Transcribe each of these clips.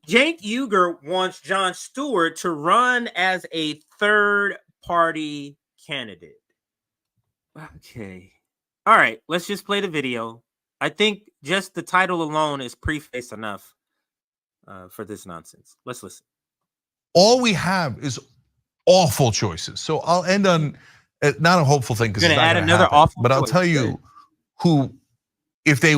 Cenk Uygur wants Jon Stewart to run as a third-party candidate. Okay. All right, let's just play the video. I think just the title alone is preface enough for this nonsense. Let's listen. All we have is awful choices. So I'll end on not a hopeful thing because it's not going to another happen. awful but I'll choice. tell you who, if they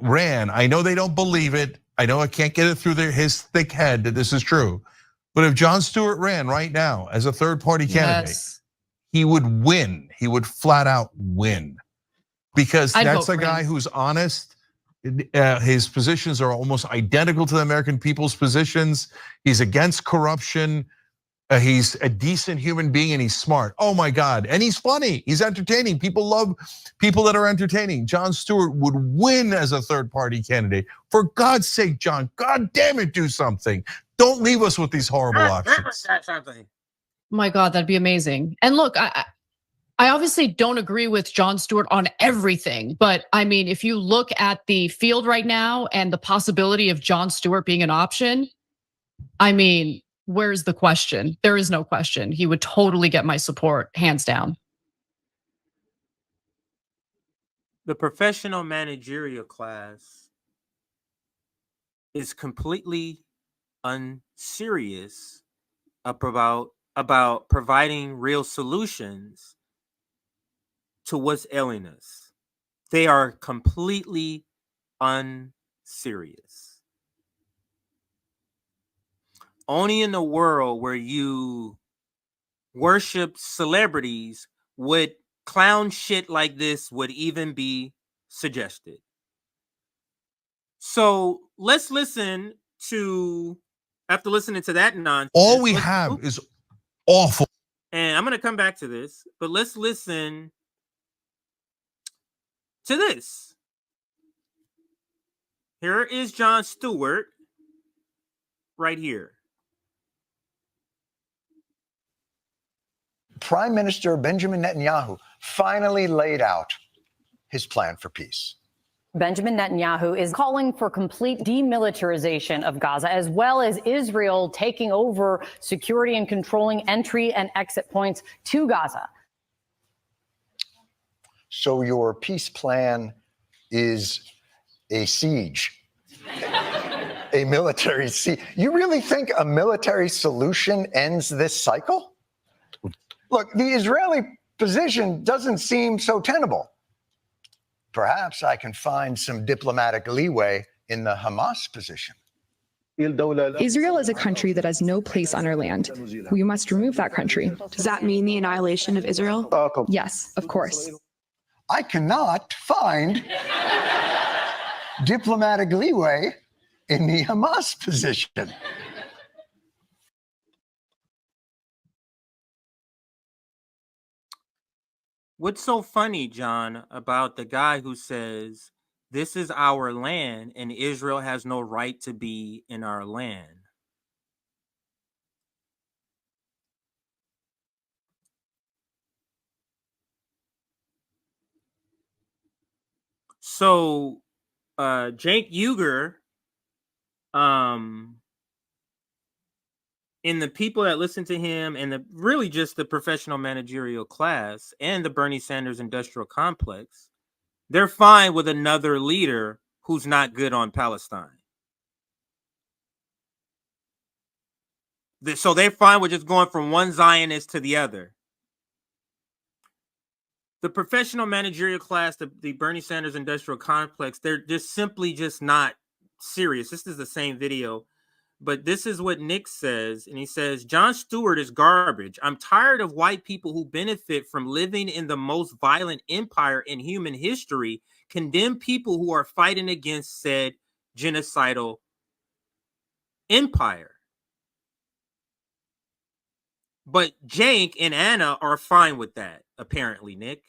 ran, I know they don't believe it. I know I can't get it through his thick head that this is true. But if Jon Stewart ran right now as a third-party candidate, he would win. He would flat out win. Because that's a guy who's honest. His positions are almost identical to the American people's positions. He's against corruption. He's a decent human being and he's smart. Oh my God, and he's funny, he's entertaining. People love people that are entertaining. Jon Stewart would win as a third-party candidate. For God's sake, John, God damn it, do something. Don't leave us with these horrible options. My God, that'd be amazing. And look, I obviously don't agree with Jon Stewart on everything, but I mean, if you look at the field right now and the possibility of Jon Stewart being an option, I mean, where's the question? There is no question. He would totally get my support, hands down. The professional managerial class is completely unserious about providing real solutions to what's ailing us. They are completely unserious. Only in a world where you worship celebrities would clown shit like this would even be suggested. So let's listen to, after listening to that nonsense. All we have is awful. And I'm going to come back to this, but let's listen to this. Here is Jon Stewart right here. Prime Minister Benjamin Netanyahu finally laid out his plan for peace. Benjamin Netanyahu is calling for complete demilitarization of Gaza, as well as Israel taking over security and controlling entry and exit points to Gaza. So your peace plan is a siege, a military siege. You really think a military solution ends this cycle? Look, the Israeli position doesn't seem so tenable. Perhaps I can find some diplomatic leeway in the Hamas position. Israel is a country that has no place on our land. We must remove that country. Does that mean the annihilation of Israel? Yes, of course. I cannot find diplomatic leeway in the Hamas position. What's so funny, John, about the guy who says, this is our land and Israel has no right to be in our land? So, Cenk Uygur, and the people that listen to him and really just the professional managerial class and the Bernie Sanders industrial complex, they're fine with another leader who's not good on Palestine. So they're fine with just going from one Zionist to the other. The professional managerial class, the Bernie Sanders industrial complex, they're just simply just not serious. This is the same video. But this is what Nick says, and he says, Jon Stewart is garbage. I'm tired of white people who benefit from living in the most violent empire in human history condemn people who are fighting against said genocidal empire. But Cenk and Anna are fine with that, apparently, Nick.